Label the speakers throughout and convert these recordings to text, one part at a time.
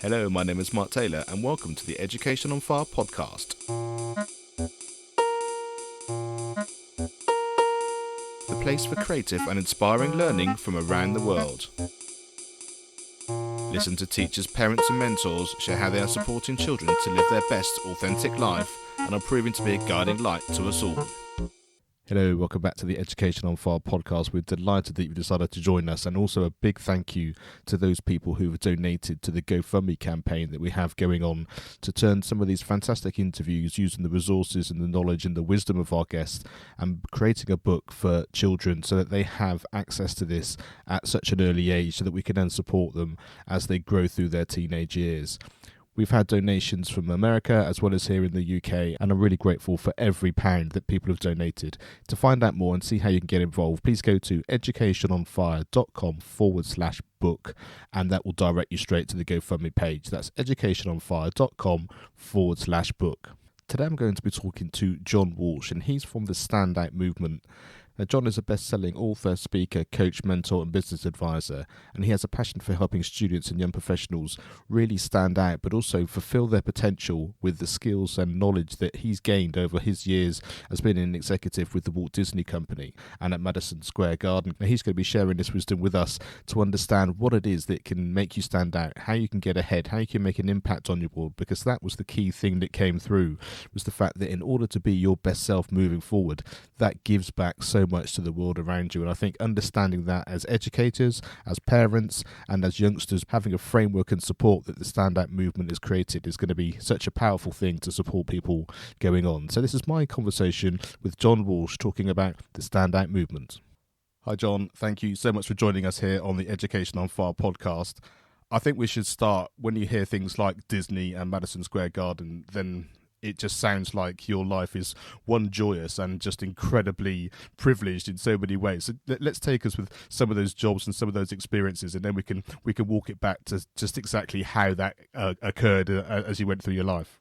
Speaker 1: Hello, my name is Mark Taylor, and welcome to the Education on Fire podcast. The place for creative and inspiring learning from around the world. Listen to teachers, parents, and mentors share how they are supporting children to live their best, authentic life and are proving to be a guiding light to us all. Hello, welcome back to the Education on Fire podcast. We're delighted that you've decided to join us, and also a big thank you to those people who have donated to the GoFundMe campaign that we have going on to turn some of these fantastic interviews using the resources and the knowledge and the wisdom of our guests and creating a book for children so that they have access to this at such an early age so that we can then support them as they grow through their teenage years. We've had donations from America as well as here in the UK, and I'm really grateful for every pound that people have donated. To find out more and see how you can get involved, please go to educationonfire.com/book, and that will direct you straight to the GoFundMe page. That's educationonfire.com/book. Today I'm going to be talking to John Walsh, and he's from the Standout Movement. Now, John is a best-selling author, speaker, coach, mentor and business advisor, and he has a passion for helping students and young professionals really stand out but also fulfill their potential with the skills and knowledge that he's gained over his years as being an executive with the Walt Disney Company and at Madison Square Garden. Now, he's going to be sharing this wisdom with us to understand what it is that can make you stand out, how you can get ahead, how you can make an impact on your world, because that was the key thing that came through, was the fact that in order to be your best self moving forward, that gives back so much to the world around you. And I think understanding that as educators, as parents and as youngsters, having a framework and support that the Standout Movement has created is going to be such a powerful thing to support people going on. So this is my conversation with John Walsh talking about the Standout Movement. Hi John, thank you so much for joining us here on the Education on Fire podcast. I think we should start, when you hear things like Disney and Madison Square Garden, then it just sounds like your life is one joyous and just incredibly privileged in so many ways. So let's take us with some of those jobs and some of those experiences, and then we can walk it back to just exactly how that occurred as you went through your life.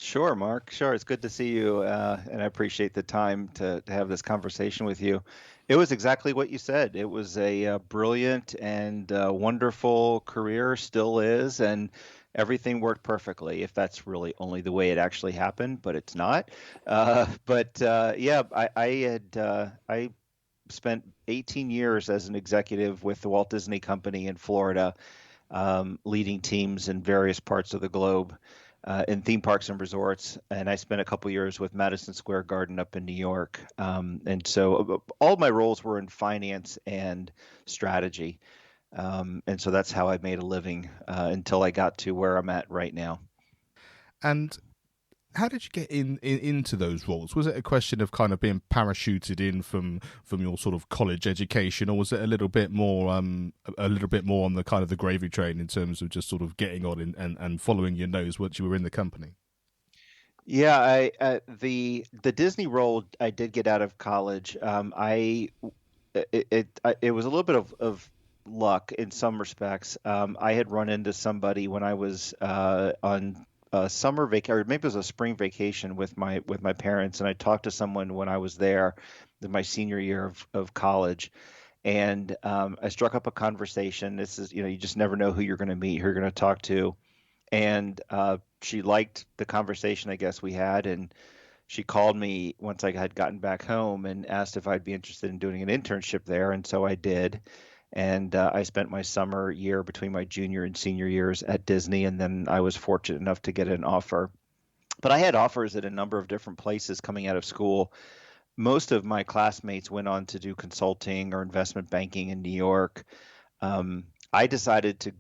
Speaker 2: Sure, Mark. Sure. It's good to see you, and I appreciate the time to have this conversation with you. It was exactly what you said. It was a brilliant and wonderful career, still is, and everything worked perfectly, if that's really only the way it actually happened, but it's not. I spent 18 years as an executive with the Walt Disney Company in Florida, leading teams in various parts of the globe in theme parks and resorts. And I spent a couple years with Madison Square Garden up in New York. And so all my roles were in finance and strategy. And so that's how I made a living until I got to where I'm at right now.
Speaker 1: And how did you get into those roles? Was it a question of kind of being parachuted in from your sort of college education, or was it a little bit more on the kind of the gravy train in terms of just sort of getting on and following your nose once you were in the company?
Speaker 2: Yeah, the Disney role I did get out of college. It was a little bit of luck in some respects. I had run into somebody when I was on a summer vacation, or maybe it was a spring vacation with my parents, and I talked to someone when I was there in my senior year of college, and I struck up a conversation. This is, you just never know who you're going to meet, who you're going to talk to, and she liked the conversation I guess we had, and she called me once I had gotten back home and asked if I'd be interested in doing an internship there, and so I did. And I spent my summer year between my junior and senior years at Disney, and then I was fortunate enough to get an offer. But I had offers at a number of different places coming out of school. Most of my classmates went on to do consulting or investment banking in New York. I decided to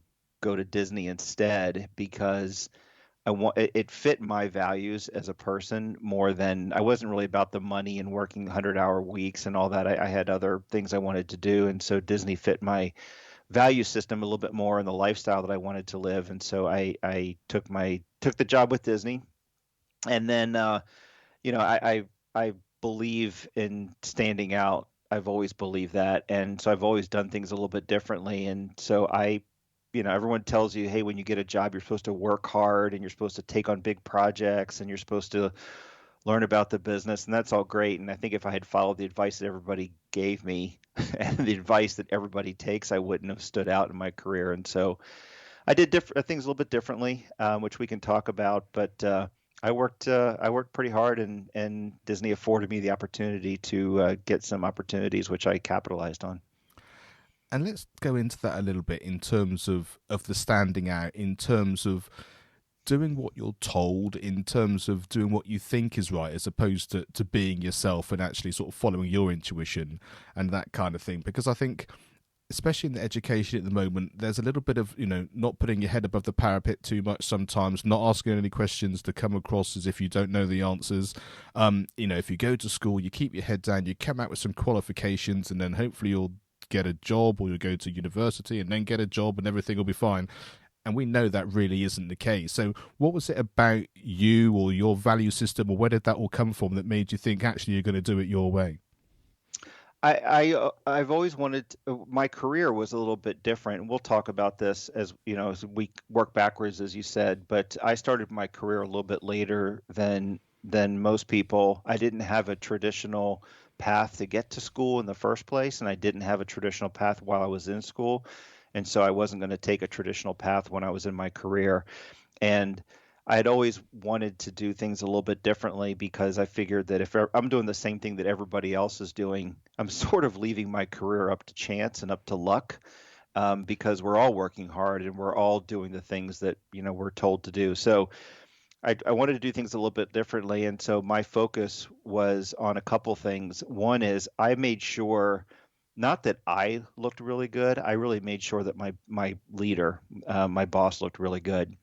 Speaker 2: go to Disney instead because it fit my values as a person more than, I wasn't really about the money and working 100-hour weeks and all that. I had other things I wanted to do, and so Disney fit my value system a little bit more and the lifestyle that I wanted to live. And so I took the job with Disney, and then I believe in standing out. I've always believed that, and so I've always done things a little bit differently. And so everyone tells you, hey, when you get a job, you're supposed to work hard and you're supposed to take on big projects and you're supposed to learn about the business. And that's all great. And I think if I had followed the advice that everybody gave me and the advice that everybody takes, I wouldn't have stood out in my career. And so I did things a little bit differently, which we can talk about. But I worked pretty hard, and Disney afforded me the opportunity to get some opportunities, which I capitalized on.
Speaker 1: And let's go into that a little bit in terms of the standing out, in terms of doing what you're told, in terms of doing what you think is right, as opposed to being yourself and actually sort of following your intuition and that kind of thing. Because I think, especially in the education at the moment, there's a little bit of, not putting your head above the parapet too much sometimes, not asking any questions to come across as if you don't know the answers. If you go to school, you keep your head down, you come out with some qualifications, and then hopefully you'll get a job, or you'll go to university and then get a job and everything will be fine. And we know that really isn't the case. So what was it about you or your value system, or where did that all come from, that made you think actually you're going to do it your way?
Speaker 2: I've always wanted my career was a little bit different, and we'll talk about this as as we work backwards, as you said. But I started my career a little bit later than most people. I didn't have a traditional path to get to school in the first place, and I didn't have a traditional path while I was in school, and so I wasn't going to take a traditional path when I was in my career. And I had always wanted to do things a little bit differently, because I figured that if I'm doing the same thing that everybody else is doing, I'm sort of leaving my career up to chance and up to luck, because we're all working hard and we're all doing the things that we're told to do. So I wanted to do things a little bit differently, and so my focus was on a couple things. One is I made sure, not that I looked really good, I really made sure that my leader, my boss, looked really good.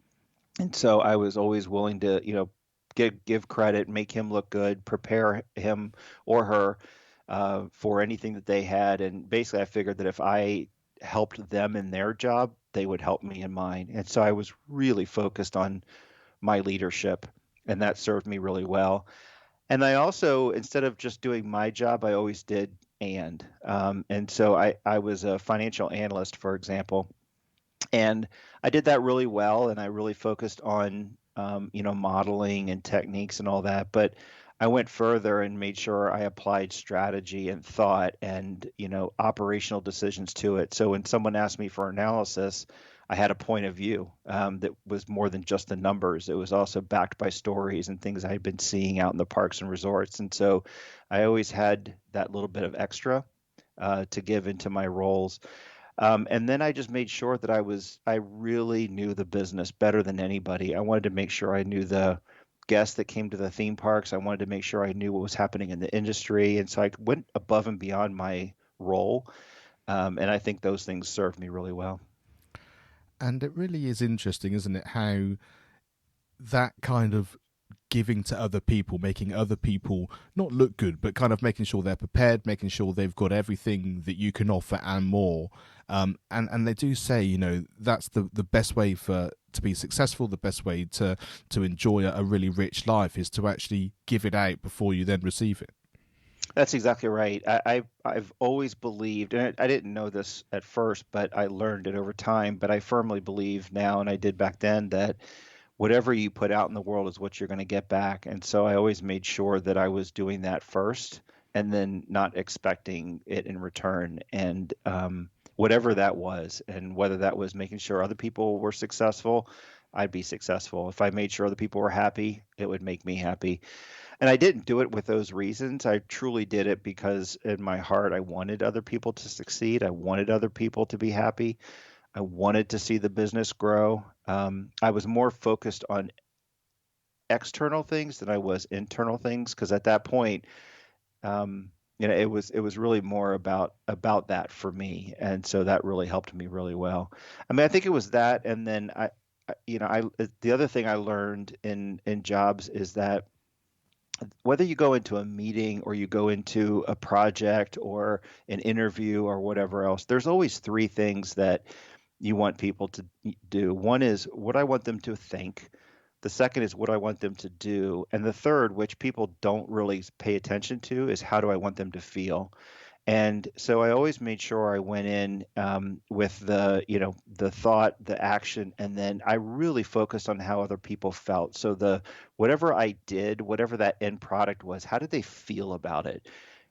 Speaker 2: And so I was always willing to, give credit, make him look good, prepare him or her for anything that they had. And basically, I figured that if I helped them in their job, they would help me in mine. And so I was really focused on my leadership, and that served me really well. And I also, instead of just doing my job, I always did and so I was a financial analyst, for example, and I did that really well, and I really focused on modeling and techniques and all that. But I went further and made sure I applied strategy and thought and operational decisions to it. So when someone asked me for analysis, I had a point of view that was more than just the numbers. It was also backed by stories and things I had been seeing out in the parks and resorts. And so I always had that little bit of extra to give into my roles. And then I just made sure that I really knew the business better than anybody. I wanted to make sure I knew the guests that came to the theme parks. I wanted to make sure I knew what was happening in the industry. And so I went above and beyond my role. And I think those things served me really well.
Speaker 1: And it really is interesting, isn't it, how that kind of giving to other people, making other people not look good, but kind of making sure they're prepared, making sure they've got everything that you can offer and more. And they do say, that's the best way to be successful. The best way to enjoy a really rich life is to actually give it out before you then receive it.
Speaker 2: That's exactly right. I've always believed, and I didn't know this at first, but I learned it over time. But I firmly believe now, and I did back then, that whatever you put out in the world is what you're going to get back. And so I always made sure that I was doing that first, and then not expecting it in return. And whatever that was, and whether that was making sure other people were successful, I'd be successful. If I made sure other people were happy, it would make me happy. And I didn't do it with those reasons. I truly did it because in my heart, I wanted other people to succeed. I wanted other people to be happy. I wanted to see the business grow. I was more focused on external things than I was internal things, because at that point, it was really more about that for me, and so that really helped me really well. I mean, I think it was that, and then the other thing I learned in jobs is that whether you go into a meeting or you go into a project or an interview or whatever else, there's always three things that you want people to do. One is what I want them to think. The second is what I want them to do. And the third, which people don't really pay attention to, is how do I want them to feel? And so I always made sure I went in with the thought, the action, and then I really focused on how other people felt. So whatever I did, whatever that end product was, how did they feel about it?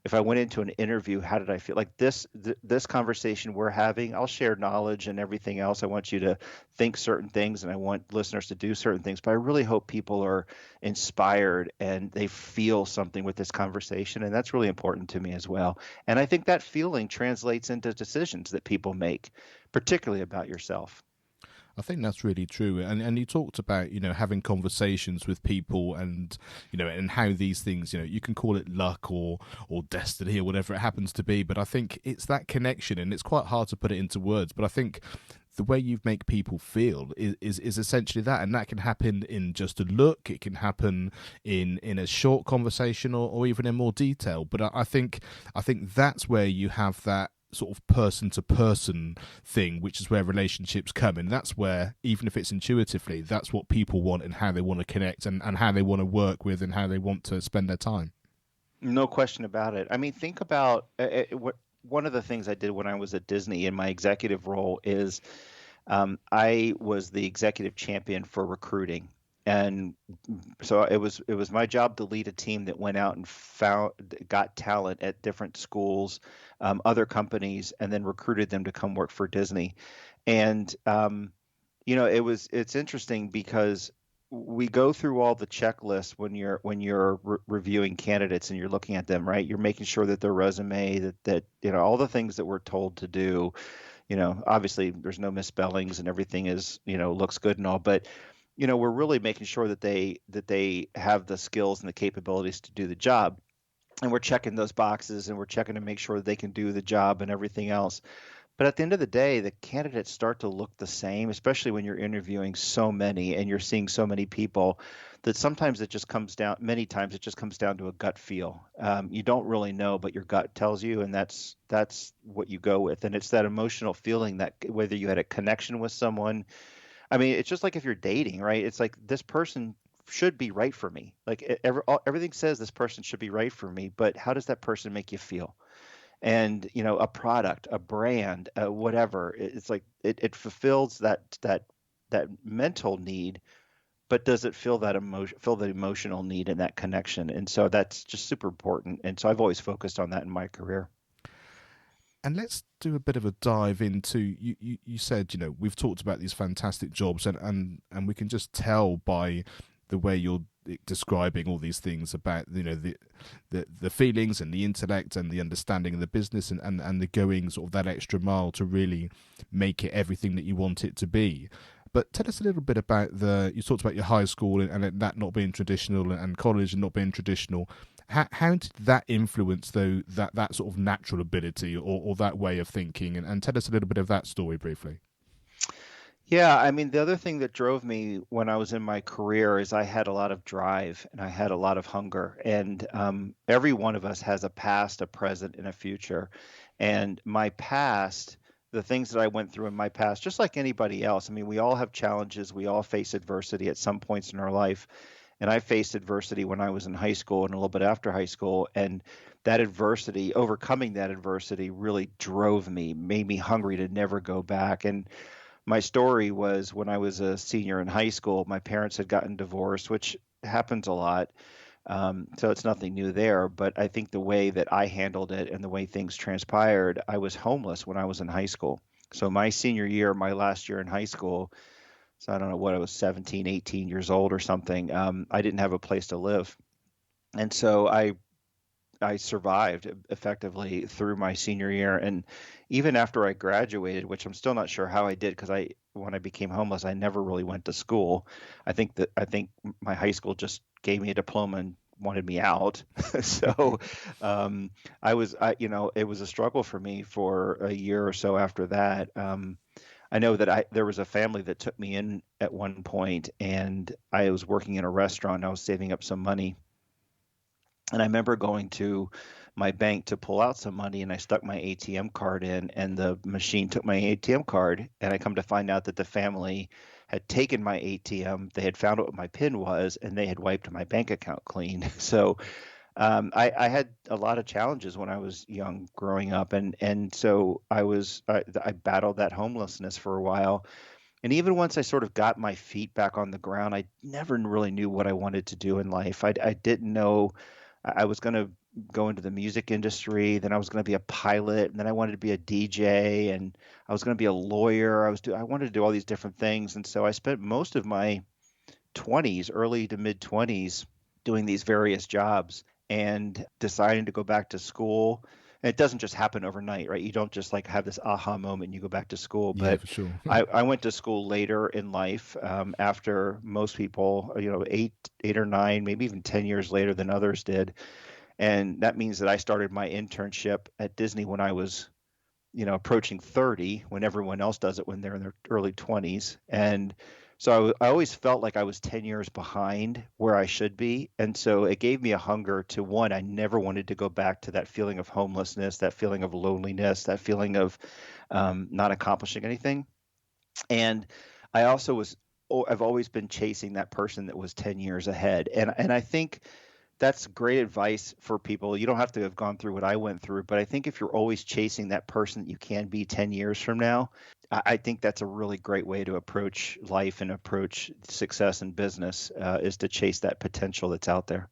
Speaker 2: if I went into an interview, how did I feel? Like this conversation we're having, I'll share knowledge and everything else. I want you to think certain things, and I want listeners to do certain things. But I really hope people are inspired and they feel something with this conversation, and that's really important to me as well. And I think that feeling translates into decisions that people make, particularly about yourself.
Speaker 1: I think that's really true, and you talked about having conversations with people, and and how these things you can call it luck or destiny or whatever it happens to be, but I think it's that connection, and it's quite hard to put it into words. But I think the way you make people feel is essentially that, and that can happen in just a look. It can happen in a short conversation, or even in more detail. But I think that's where you have that sort of person to person thing, which is where relationships come in. That's where, even if it's intuitively, that's what people want, and how they want to connect, and how they want to work with, and how they want to spend their time.
Speaker 2: No question about it. I mean, think about what one of the things I did when I was at Disney in my executive role is I was the executive champion for recruiting. And so it was my job to lead a team that went out and got talent at different schools, other companies, and then recruited them to come work for Disney. And it's interesting because we go through all the checklists when you're reviewing candidates and you're looking at them, right? You're making sure that their resume, that all the things that we're told to do. Obviously there's no misspellings and everything is looks good and all, but we're really making sure that they have the skills and the capabilities to do the job, and we're checking those boxes, and we're checking to make sure that they can do the job and everything else. But at the end of the day, the candidates start to look the same, especially when you're interviewing so many and you're seeing so many people, that sometimes it just comes down, many times it just comes down to a gut feel. You don't really know, but your gut tells you, and that's what you go with. And it's that emotional feeling that whether you had a connection with someone, I mean, it's just like if you're dating, right? It's like this person should be right for me. Like everything says this person should be right for me, but how does that person make you feel? And a product, a brand, whatever, it's like it fulfills that mental need, but does it fill the emotional need and that connection? And so that's just super important. And so I've always focused on that in my career.
Speaker 1: And let's do a bit of a dive into you said we've talked about these fantastic jobs, and we can just tell by the way you're describing all these things about the feelings and the intellect and the understanding of the business, and the going sort of that extra mile to really make it everything that you want it to be. But tell us a little bit about you talked about your high school, and that not being traditional, and college and not being traditional. How did that influence, though, that sort of natural ability, or that way of thinking? And tell us a little bit of that story briefly.
Speaker 2: Yeah, I mean, the other thing that drove me when I was in my career is I had a lot of drive and I had a lot of hunger. And every one of us has a past, a present, and a future. And my past, the things that I went through in my past, just like anybody else, I mean, we all have challenges. We all face adversity at some points in our life. And I faced adversity when I was in high school and a little bit after high school. And that adversity, overcoming that adversity, really drove me, made me hungry to never go back. And my story was when I was a senior in high school, my parents had gotten divorced, which happens a lot. So it's nothing new there. But I think the way that I handled it and the way things transpired, I was homeless when I was in high school. So my senior year, my last year in high school, so I don't know what I was, 17, 18 years old or something. I didn't have a place to live. And so I survived effectively through my senior year, and even after I graduated, which I'm still not sure how I did, because when I became homeless, I never really went to school. I think my high school just gave me a diploma and wanted me out. So it was a struggle for me for a year or so after that. I know that there was a family that took me in at one point, and I was working in a restaurant. I was saving up some money, and I remember going to my bank to pull out some money, and I stuck my ATM card in, and the machine took my ATM card. And I come to find out that the family had taken my ATM. They had found out what my PIN was, and they had wiped my bank account clean. So I had a lot of challenges when I was young growing up. And so I battled that homelessness for a while. And even once I sort of got my feet back on the ground, I never really knew what I wanted to do in life. I didn't know I was going to go into the music industry. Then I was going to be a pilot, and then I wanted to be a DJ, and I was going to be a lawyer. I wanted to do all these different things, and so I spent most of my 20s, early to mid 20s, doing these various jobs and deciding to go back to school. And it doesn't just happen overnight, right? You don't just like have this aha moment and you go back to school.
Speaker 1: Yeah,
Speaker 2: But
Speaker 1: for sure.
Speaker 2: I went to school later in life, after most people, 8 or 9, maybe even 10 years later than others did. And that means that I started my internship at Disney when I was, approaching 30, when everyone else does it when they're in their early 20s. And so I always felt like I was 10 years behind where I should be. And so it gave me a hunger to, one, I never wanted to go back to that feeling of homelessness, that feeling of loneliness, that feeling of not accomplishing anything. And I also I've always been chasing that person that was 10 years ahead. And I think that's great advice for people. You don't have to have gone through what I went through, but I think if you're always chasing that person that you can be 10 years from now, I think that's a really great way to approach life and approach success in business, is to chase that potential that's out there.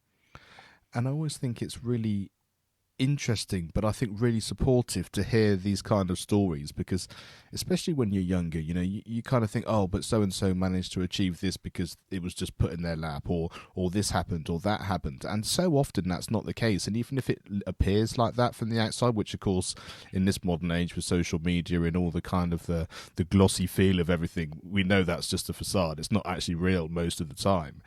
Speaker 1: And I always think it's really interesting, but I think really supportive to hear these kind of stories, because especially when you're younger, you kind of think, oh, but so and so managed to achieve this because it was just put in their lap, or this happened or that happened, and so often that's not the case. And even if it appears like that from the outside, which of course in this modern age with social media and all the kind of the glossy feel of everything, we know that's just a facade. It's not actually real most of the time.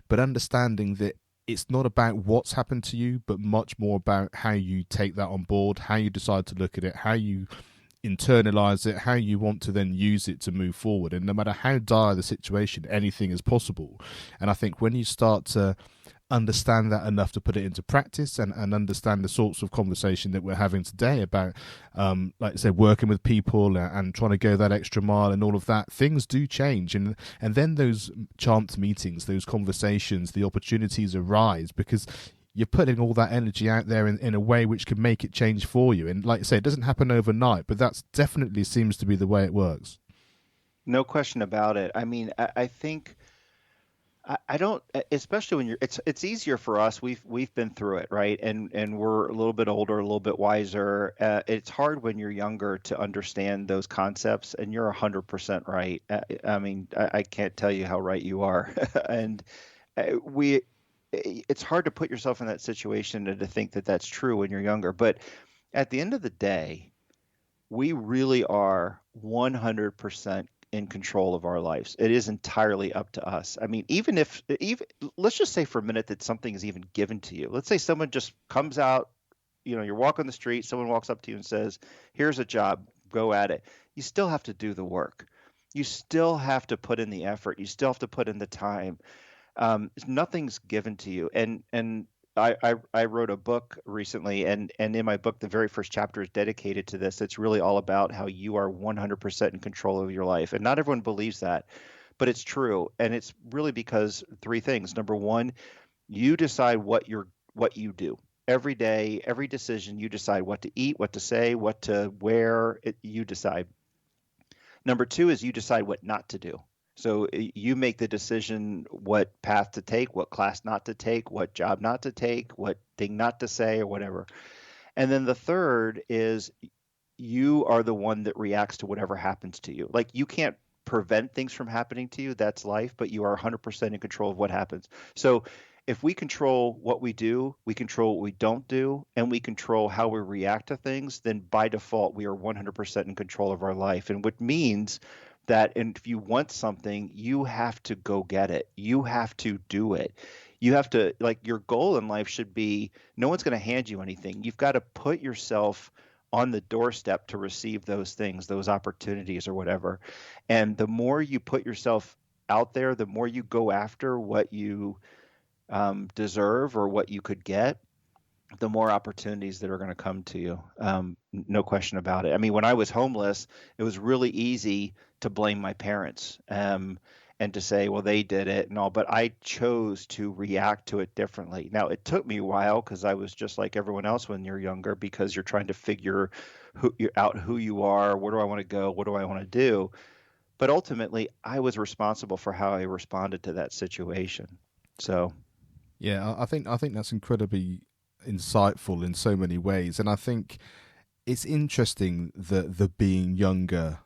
Speaker 1: But understanding that it's not about what's happened to you, but much more about how you take that on board, how you decide to look at it, how you internalize it, how you want to then use it to move forward. And no matter how dire the situation, anything is possible. And I think when you start to understand that enough to put it into practice, and understand the sorts of conversation that we're having today about, like I said, working with people and trying to go that extra mile and all of that, things do change. And then those chance meetings, those conversations, the opportunities arise because you're putting all that energy out there in a way which can make it change for you. And like I say, it doesn't happen overnight, but that's definitely seems to be the way it works.
Speaker 2: No question about it. I mean, I think I don't, especially when it's easier for us. We've been through it, right? And we're a little bit older, a little bit wiser. It's hard when you're younger to understand those concepts, and you're 100% right. I mean, I can't tell you how right you are. And we, it's hard to put yourself in that situation and to think that that's true when you're younger. But at the end of the day, we really are 100% in control of our lives. It is entirely up to us. I mean, even let's just say for a minute that something is even given to you. Let's say someone just comes out, you're walking the street, someone walks up to you and says, "Here's a job, go at it." You still have to do the work. You still have to put in the effort. You still have to put in the time. Nothing's given to you. And I wrote a book recently, and in my book, the very first chapter is dedicated to this. It's really all about how you are 100% in control of your life. And not everyone believes that, but it's true. And it's really because three things. Number one, you decide what you do. Every day, every decision, you decide what to eat, what to say, what to wear, you decide. Number two is you decide what not to do. So you make the decision what path to take, what class not to take, what job not to take, what thing not to say, or whatever. And then the third is you are the one that reacts to whatever happens to you. Like you can't prevent things from happening to you, that's life, but you are 100% in control of what happens. So if we control what we do, we control what we don't do, and we control how we react to things, then by default, we are 100% in control of our life. And what means that if you want something, you have to go get it. You have to do it. You have to, like, your goal in life should be no one's going to hand you anything. You've got to put yourself on the doorstep to receive those things, those opportunities or whatever. And the more you put yourself out there, the more you go after what you deserve or what you could get, the more opportunities that are going to come to you. No question about it. I mean, when I was homeless, it was really easy to blame my parents, and to say, well, they did it and all, but I chose to react to it differently. Now, it took me a while because I was just like everyone else when you're younger, because you're trying to figure out who you are, where do I want to go, what do I want to do. But ultimately, I was responsible for how I responded to that situation. So,
Speaker 1: Yeah, I think that's incredibly insightful in so many ways. And I think it's interesting that the being younger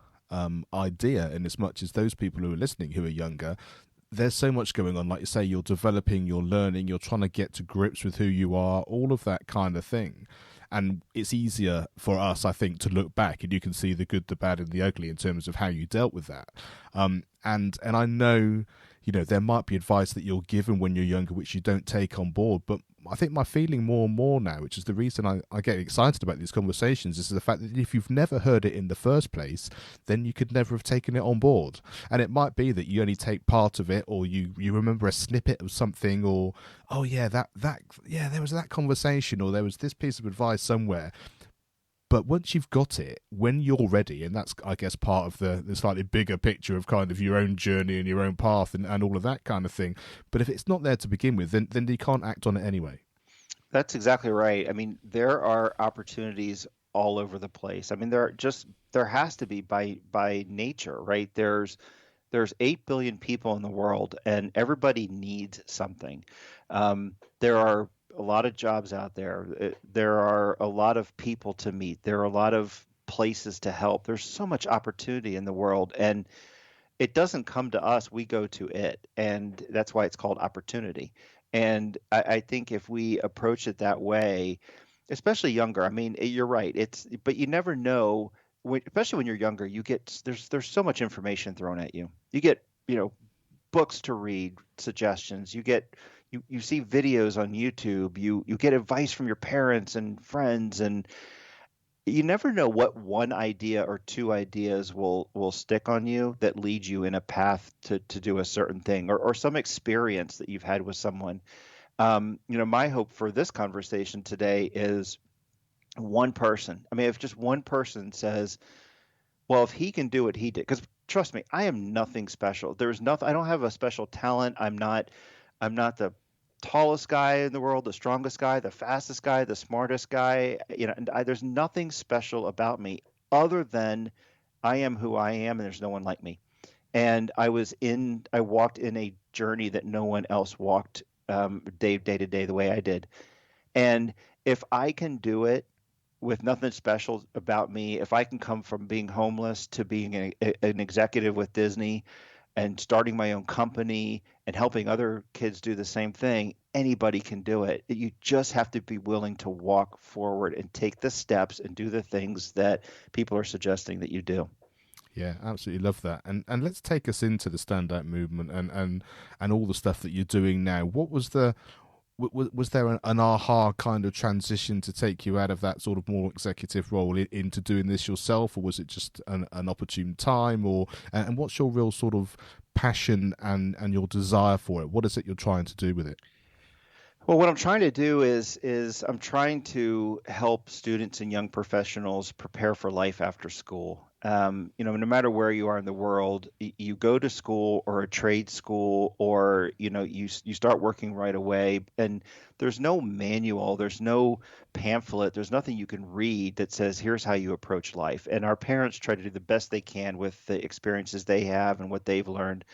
Speaker 1: idea, in as much as those people who are listening who are younger, there's so much going on. Like you say, you're developing, you're learning, you're trying to get to grips with who you are, all of that kind of thing. And it's easier for us, I think, to look back and you can see the good, the bad, and the ugly in terms of how you dealt with that. And I know, there might be advice that you're given when you're younger which you don't take on board, but I think my feeling more and more now, which is the reason I get excited about these conversations, is the fact that if you've never heard it in the first place, then you could never have taken it on board. And it might be that you only take part of it, or you remember a snippet of something, or oh yeah, there was that conversation, or there was this piece of advice somewhere. But once you've got it, when you're ready, and that's, I guess, part of the slightly bigger picture of kind of your own journey and your own path and all of that kind of thing. But if it's not there to begin with, then you can't act on it anyway.
Speaker 2: That's exactly right. I mean, there are opportunities all over the place. I mean, there has to be by nature, right? There's 8 billion people in the world, and everybody needs something. There are a lot of jobs out there. There are a lot of people to meet. There are a lot of places to help. There's so much opportunity in the world, and it doesn't come to us. We go to it, and that's why it's called opportunity. And I think if we approach it that way, especially younger, I mean, you're right. But you never know, especially when you're younger. There's so much information thrown at you. You get books to read, suggestions. You see videos on YouTube. You get advice from your parents and friends, and you never know what one idea or two ideas will stick on you that lead you in a path to do a certain thing, or some experience that you've had with someone. My hope for this conversation today is one person. I mean, if just one person says, well, if he can do what he did, because trust me, I am nothing special. There's nothing, I don't have a special talent. I'm not the tallest guy in the world, the strongest guy, the fastest guy, the smartest guy, and there's nothing special about me other than I am who I am, and there's no one like me. And I walked in a journey that no one else walked day to day the way I did. And if I can do it with nothing special about me, if I can come from being homeless to being an executive with Disney and starting my own company and helping other kids do the same thing, anybody can do it. You just have to be willing to walk forward and take the steps and do the things that people are suggesting that you do.
Speaker 1: Yeah, absolutely love that. And let's take us into the Standout Movement and all the stuff that you're doing now. What was was there an aha kind of transition to take you out of that sort of more executive role into doing this yourself, or was it just an opportune time, and what's your real sort of passion and your desire for it? What is it you're trying to do with it?
Speaker 2: Well, what I'm trying to do is I'm trying to help students and young professionals prepare for life after school. No matter where you are in the world, you go to school or a trade school, or you start working right away, and there's no manual, there's no pamphlet, there's nothing you can read that says here's how you approach life. And our parents try to do the best they can with the experiences they have and what they've learned,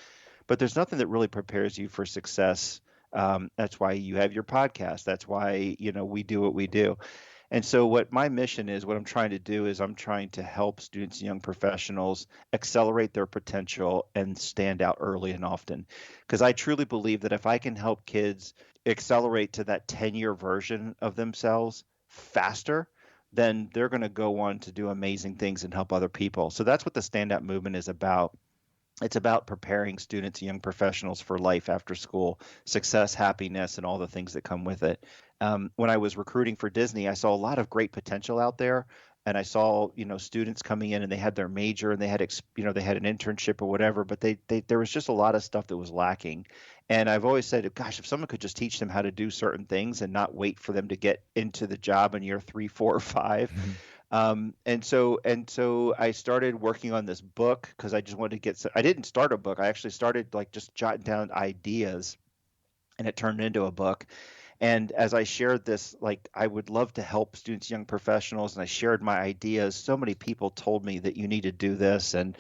Speaker 2: but there's nothing that really prepares you for success. That's why you have your podcast. That's why, we do what we do. And so what my mission is, what I'm trying to do is I'm trying to help students and young professionals accelerate their potential and stand out early and often. Because I truly believe that if I can help kids accelerate to that 10-year version of themselves faster, then they're going to go on to do amazing things and help other people. So that's what the Standout Movement is about. It's about preparing students and young professionals for life after school, success, happiness, and all the things that come with it. When I was recruiting for Disney, I saw a lot of great potential out there, and I saw students coming in and they had their major and they had they had an internship or whatever, but there was just a lot of stuff that was lacking. And I've always said, gosh, if someone could just teach them how to do certain things and not wait for them to get into the job in year 3, 4, or 5. And so I started working on this book because I just wanted to I didn't start a book. I actually started like just jotting down ideas, and it turned into a book. And as I shared this, like, I would love to help students, young professionals, and I shared my ideas. So many people told me that you need to do this, and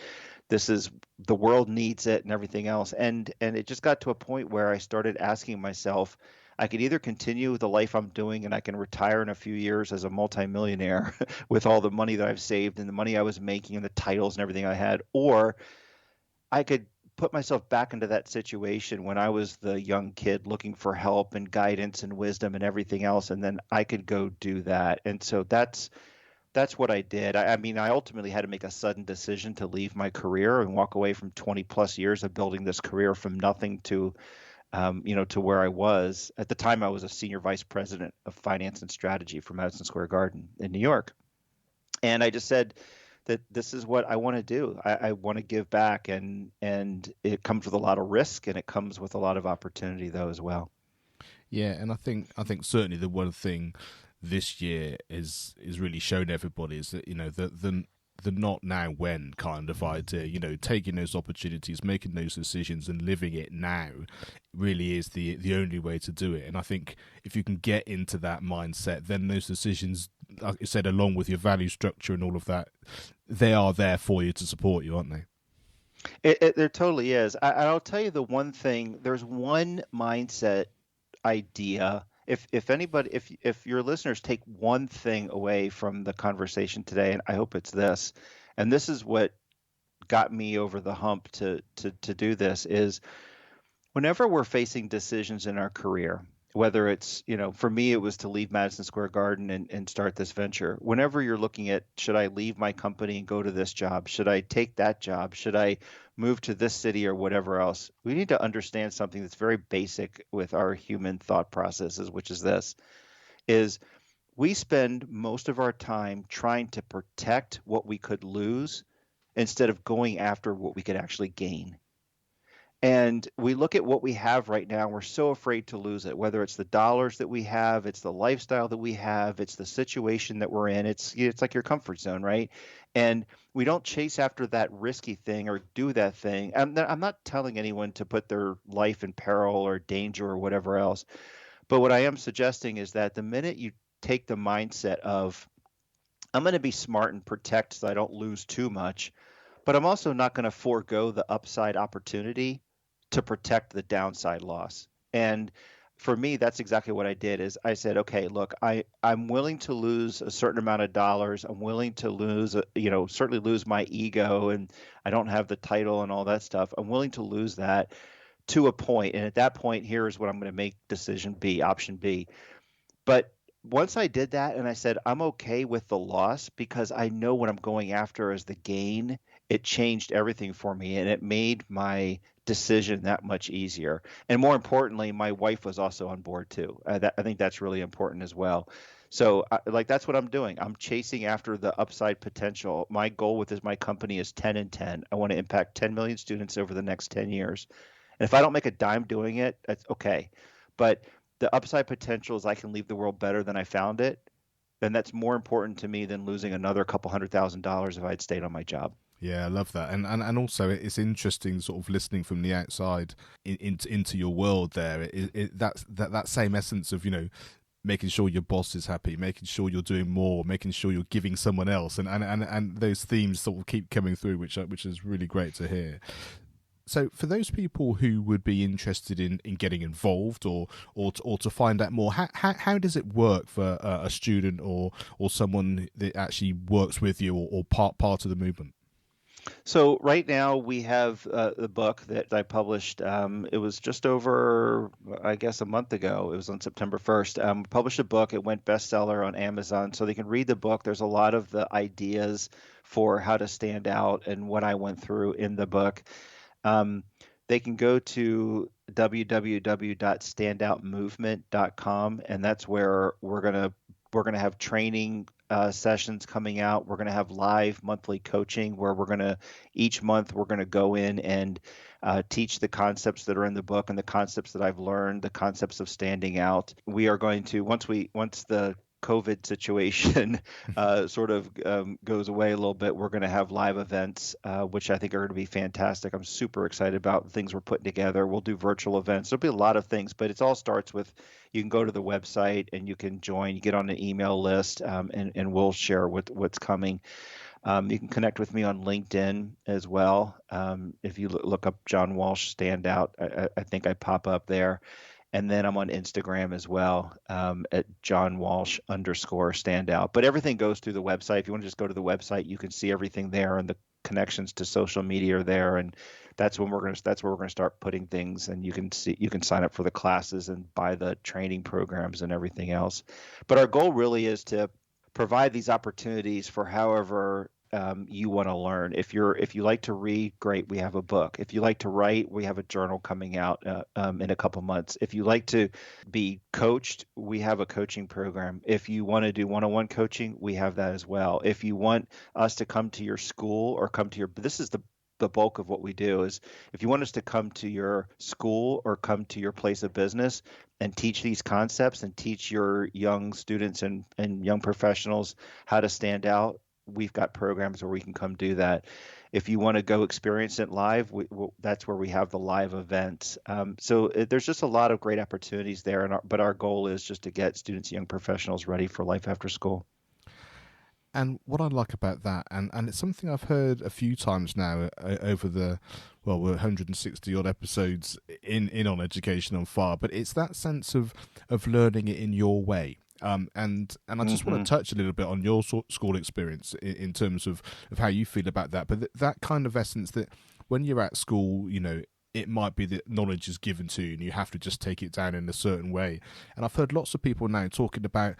Speaker 2: the world needs it and everything else. And it just got to a point where I started asking myself, I could either continue the life I'm doing and I can retire in a few years as a multimillionaire with all the money that I've saved and the money I was making and the titles and everything I had, or I could put myself back into that situation when I was the young kid looking for help and guidance and wisdom and everything else, and then I could go do that. And so that's what I did. I mean, I ultimately had to make a sudden decision to leave my career and walk away from 20 plus years of building this career from nothing to, to where I was. At the time, I was a senior vice president of finance and strategy for Madison Square Garden in New York. And I just said that this is what I want to do. I want to give back, and it comes with a lot of risk, and it comes with a lot of opportunity, though, as well.
Speaker 1: Yeah, and I think certainly the one thing this year is really shown everybody is that the not now when kind of idea, taking those opportunities, making those decisions, and living it now really is the only way to do it. And I think if you can get into that mindset, then those decisions, like you said, along with your value structure and all of that, they are there for you to support you, aren't they?
Speaker 2: There totally is. I'll tell you the one thing. There's one mindset idea. If anybody, if your listeners take one thing away from the conversation today, and I hope it's this, and this is what got me over the hump to do this, is whenever we're facing decisions in our career, whether it's, for me, it was to leave Madison Square Garden and start this venture. Whenever you're looking at, should I leave my company and go to this job? Should I take that job? Should I move to this city or whatever else? We need to understand something that's very basic with our human thought processes, which is this, is we spend most of our time trying to protect what we could lose instead of going after what we could actually gain. And we look at what we have right now, and we're so afraid to lose it, whether it's the dollars that we have, it's the lifestyle that we have, it's the situation that we're in. It's like your comfort zone, right? And we don't chase after that risky thing or do that thing. I'm not telling anyone to put their life in peril or danger or whatever else. But what I am suggesting is that the minute you take the mindset of, I'm going to be smart and protect so I don't lose too much, but I'm also not going to forego the upside opportunity to protect the downside loss. And for me, that's exactly what I did. Is I said, okay, look, I'm willing to lose a certain amount of dollars. I'm willing to lose, certainly lose my ego, and I don't have the title and all that stuff. I'm willing to lose that to a point. And at that point, here is what I'm going to make decision B, option B. But once I did that and I said, I'm okay with the loss because I know what I'm going after as the gain, it changed everything for me, and it made my decision that much easier. And more importantly, my wife was also on board too. I think that's really important as well. So that's what I'm doing. I'm chasing after the upside potential. My goal with my company is 10 and 10. I want to impact 10 million students over the next 10 years. And if I don't make a dime doing it, that's okay. But the upside potential is I can leave the world better than I found it. Then that's more important to me than losing another couple $100,000 if I had stayed on my job.
Speaker 1: Yeah, I love that, and also it's interesting, sort of listening from the outside into your world. There, that same essence of making sure your boss is happy, making sure you're doing more, making sure you're giving someone else, and those themes sort of keep coming through, which is really great to hear. So, for those people who would be interested in getting involved or to find out more, how does it work for a student or someone that actually works with you or part of the movement?
Speaker 2: So right now we have the book that I published. It was just over, I guess, a month ago. It was on September 1st. Published a book. It went bestseller on Amazon, so they can read the book. There's a lot of the ideas for how to stand out and what I went through in the book. They can go to www.standoutmovement.com, and that's where we're gonna have training sessions coming out. We're gonna have live monthly coaching where each month we're gonna go in and teach the concepts that are in the book and the concepts that I've learned, the concepts of standing out. We are going to once the COVID situation sort of goes away a little bit, we're going to have live events, which I think are going to be fantastic. I'm super excited about the things we're putting together. We'll do virtual events. There'll be a lot of things, but it all starts with you can go to the website and you can join, you get on an email list, and we'll share what's coming. You can connect with me on LinkedIn as well. If you look up John Walsh Standout, I think I pop up there. And then I'm on Instagram as well, at John Walsh _standout. But everything goes through the website. If you want to just go to the website, you can see everything there, and the connections to social media are there. And that's where we're going to start putting things. And you can sign up for the classes and buy the training programs and everything else. But our goal really is to provide these opportunities for however you want to learn. If you like to read, great, we have a book. If you like to write, we have a journal coming out in a couple months. If you like to be coached, we have a coaching program. If you want to do one-on-one coaching, we have that as well. If you want us to come to your school or this is the bulk of what we do is if you want us to come to your school or come to your place of business and teach these concepts and teach your young students and young professionals how to stand out, we've got programs where we can come do that. If you want to go experience it live, that's where we have the live events. There's just a lot of great opportunities there, but our goal is just to get students, young professionals ready for life after school.
Speaker 1: And what I like about that, and it's something I've heard a few times now over we're 160 odd episodes in on Education on Fire, but it's that sense of learning it in your way. And I just want to touch a little bit on your school experience in terms of how you feel about that. But that kind of essence that when you're at school, it might be that knowledge is given to you and you have to just take it down in a certain way. And I've heard lots of people now talking about,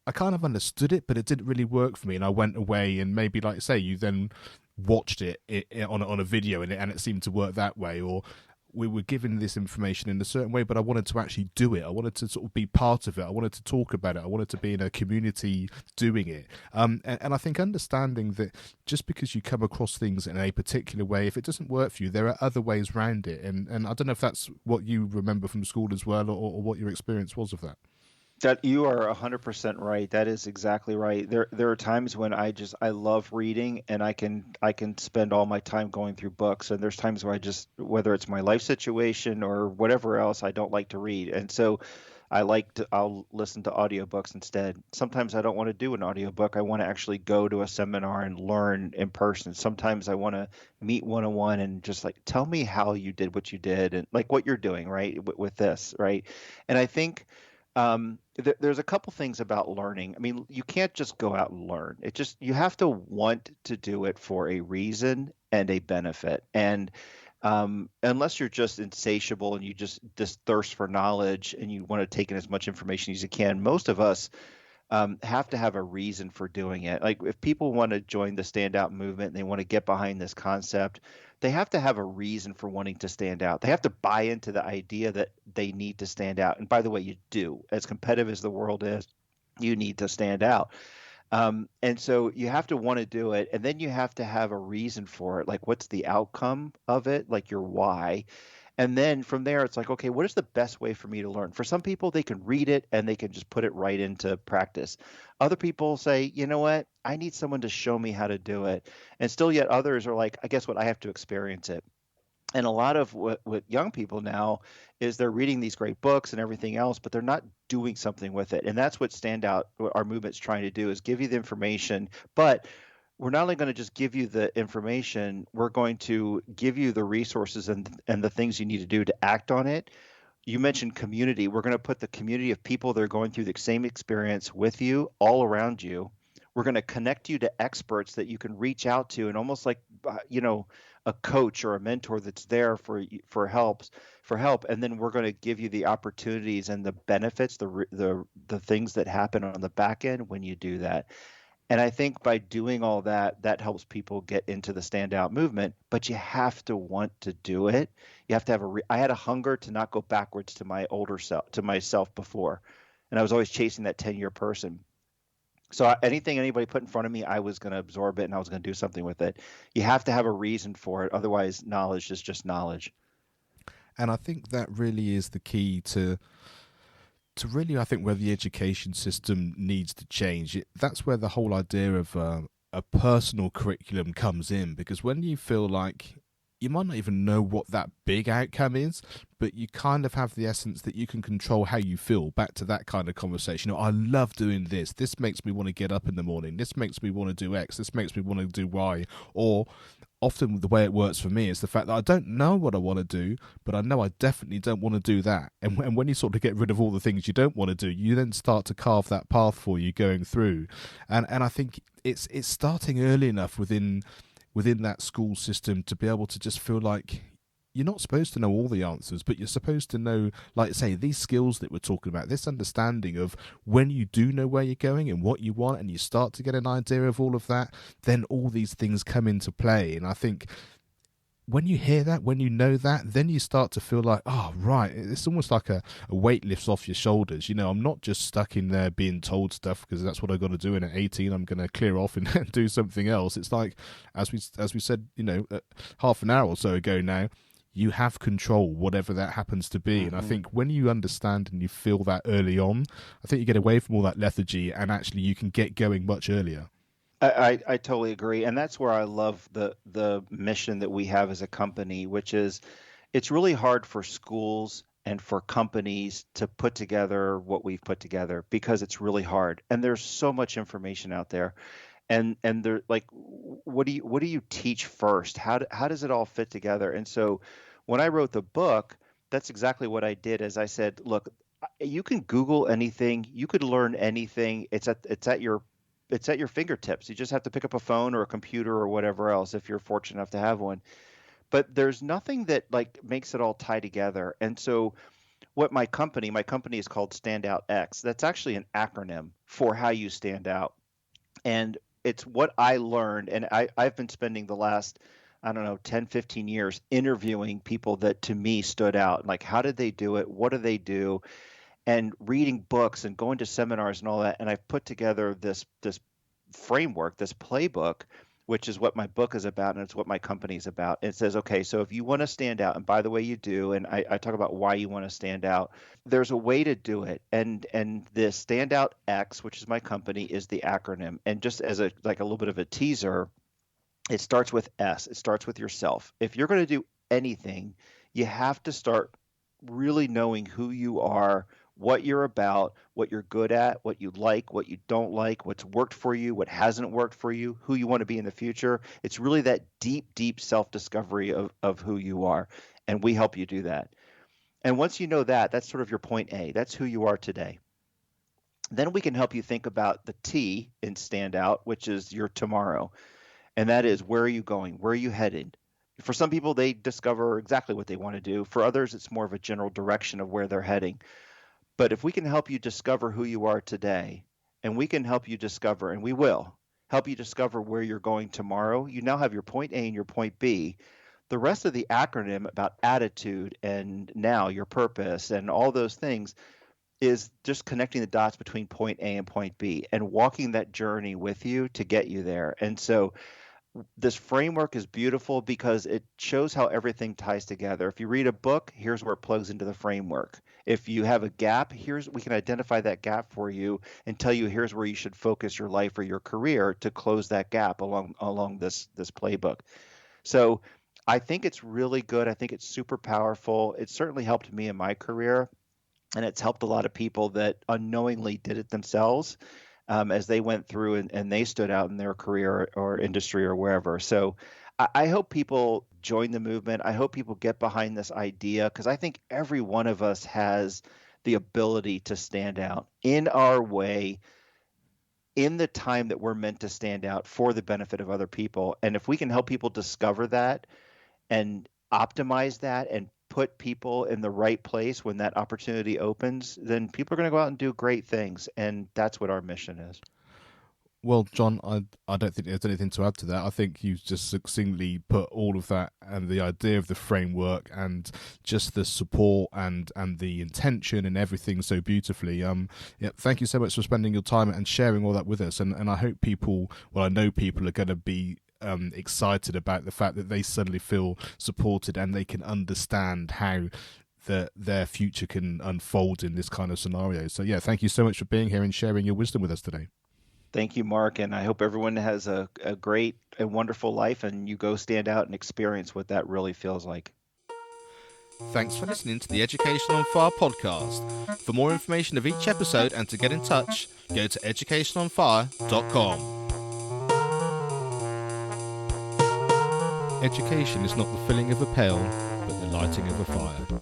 Speaker 1: I kind of understood it, but it didn't really work for me. And I went away and maybe, like I say, you then watched it on a video and it seemed to work that way. Or we were given this information in a certain way, but I wanted to actually do it. I wanted to sort of be part of it. I wanted to talk about it. I wanted to be in a community doing it. And I think understanding that just because you come across things in a particular way, if it doesn't work for you, there are other ways around it. And I don't know if that's what you remember from school as well, or what your experience was of that.
Speaker 2: That you are 100% right. That is exactly right. There are times when I love reading and I can spend all my time going through books, and there's times where whether it's my life situation or whatever else, I don't like to read. And so I'll listen to audiobooks instead. Sometimes I don't want to do an audiobook. I want to actually go to a seminar and learn in person. Sometimes I want to meet one-on-one and just like, tell me how you did what you did and like what you're doing, right? With this, right? And I think there's a couple things about learning. I mean, you can't just go out and learn. You have to want to do it for a reason and a benefit. And unless you're just insatiable and you just this thirst for knowledge and you want to take in as much information as you can, most of us have to have a reason for doing it. Like if people want to join the Standout movement and they want to get behind this concept, they have to have a reason for wanting to stand out. They have to buy into the idea that they need to stand out. And by the way, you do. As competitive as the world is, you need to stand out. And so you have to want to do it. And then you have to have a reason for it. Like what's the outcome of it? Like your why. And then from there, it's like, okay, what is the best way for me to learn? For some people, they can read it and they can just put it right into practice. Other people say, you know what? I need someone to show me how to do it. And still yet others are like, I guess what? I have to experience it. And a lot of what young people now is they're reading these great books and everything else, but they're not doing something with it. And that's what our movement's trying to do is give you the information, but we're not only going to just give you the information, we're going to give you the resources and the things you need to do to act on it. You mentioned community. We're going to put the community of people that are going through the same experience with you all around you. We're going to connect you to experts that you can reach out to and almost like, a coach or a mentor that's there for help. And then we're going to give you the opportunities and the benefits, the things that happen on the back end when you do that. And I think by doing all that, that helps people get into the Standout movement, but you have to want to do it. You have to have I had a hunger to not go backwards to my older self, to myself before. And I was always chasing that 10-year person. So anything anybody put in front of me, I was going to absorb it and I was going to do something with it. You have to have a reason for it. Otherwise, knowledge is just knowledge.
Speaker 1: And I think that really is the key to really, I think, where the education system needs to change. That's where the whole idea of a personal curriculum comes in, because when you feel like you might not even know what that big outcome is, but you kind of have the essence that you can control how you feel. Back to that kind of conversation. I love doing this. This makes me want to get up in the morning. This makes me want to do X. This makes me want to do Y. Or often the way it works for me is the fact that I don't know what I want to do, but I know I definitely don't want to do that. And when you sort of get rid of all the things you don't want to do, you then start to carve that path for you going through. And I think it's starting early enough within that school system to be able to just feel like you're not supposed to know all the answers, but you're supposed to know, like I say, these skills that we're talking about, this understanding of when you do know where you're going and what you want, and you start to get an idea of all of that, then all these things come into play. And I think when you hear that, when you know that, then you start to feel like, oh, right, it's almost like a weight lifts off your shoulders. I'm not just stuck in there being told stuff because that's what I got to do, and at 18 I'm going to clear off and do something else. It's like, as we said, half an hour or so ago now, you have control, whatever that happens to be. And I think when you understand and you feel that early on, I think you get away from all that lethargy, and actually you can get going much earlier.
Speaker 2: I totally agree. And that's where I love the mission that we have as a company, which is it's really hard for schools and for companies to put together what we've put together because it's really hard. And there's so much information out there. And they're like, what do you teach first? How does it all fit together? And so when I wrote the book, that's exactly what I did. As I said, look, you can Google anything, you could learn anything. It's at your fingertips. You just have to pick up a phone or a computer or whatever else if you're fortunate enough to have one. But there's nothing that like makes it all tie together. And so what my company is called StandoutX. That's actually an acronym for how you stand out. And it's what I learned. And I've been spending the last, I don't know, 10, 15 years interviewing people that to me stood out. Like, how did they do it? What do they do? And reading books and going to seminars and all that. And I've put together this framework, this playbook, which is what my book is about, and it's what my company is about. It says, okay, so if you want to stand out, and by the way, you do, and I talk about why you want to stand out, there's a way to do it. And the Standout X, which is my company, is the acronym. And just as a little bit of a teaser, it starts with S. It starts with yourself. If you're going to do anything, you have to start really knowing who you are, what you're about, what you're good at, what you like, what you don't like, what's worked for you, what hasn't worked for you, who you want to be in the future. It's really that deep, deep self-discovery of who you are. And we help you do that. And once you know that, that's sort of your point A. That's who you are today. Then we can help you think about the T in Standout, which is your tomorrow. And that is, where are you going? Where are you headed? For some people, they discover exactly what they want to do. For others, it's more of a general direction of where they're heading. But if we can help you discover who you are today, and we can help you discover, and we will help you discover where you're going tomorrow, you now have your point A and your point B. The rest of the acronym about attitude and now your purpose and all those things is just connecting the dots between point A and point B and walking that journey with you to get you there. And so this framework is beautiful because it shows how everything ties together. If you read a book, here's where it plugs into the framework. If you have a gap, we can identify that gap for you and tell you here's where you should focus your life or your career to close that gap along this playbook. So I think it's really good. I think it's super powerful. It certainly helped me in my career, and it's helped a lot of people that unknowingly did it themselves. As they went through and they stood out in their career or industry or wherever. So I hope people join the movement. I hope people get behind this idea because I think every one of us has the ability to stand out in our way in the time that we're meant to stand out for the benefit of other people. And if we can help people discover that and optimize that and put people in the right place when that opportunity opens, then people are going to go out and do great things. And that's what our mission is.
Speaker 1: Well, John, I don't think there's anything to add to that. I think you just succinctly put all of that and the idea of the framework and just the support and the intention and everything so beautifully. Thank you so much for spending your time and sharing all that with us. And I hope I know people are going to be excited about the fact that they suddenly feel supported and they can understand how their future can unfold in this kind of scenario. So yeah, thank you so much for being here and sharing your wisdom with us today.
Speaker 2: Thank you, Mark, and I hope everyone has a great and wonderful life, and you go stand out and experience what that really feels like.
Speaker 1: Thanks for listening to the Education on Fire podcast. For more information of each episode and to get in touch, go to educationonfire.com. Education is not the filling of a pail, but the lighting of a fire.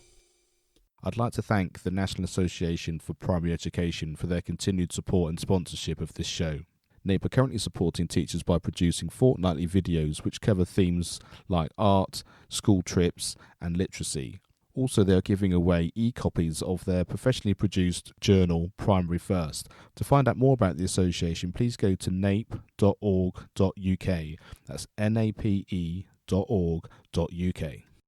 Speaker 1: I'd like to thank the National Association for Primary Education for their continued support and sponsorship of this show. NAPE are currently supporting teachers by producing fortnightly videos which cover themes like art, school trips and literacy. Also, they are giving away e-copies of their professionally produced journal, Primary First. To find out more about the association, please go to nape.org.uk. That's nape.org.uk.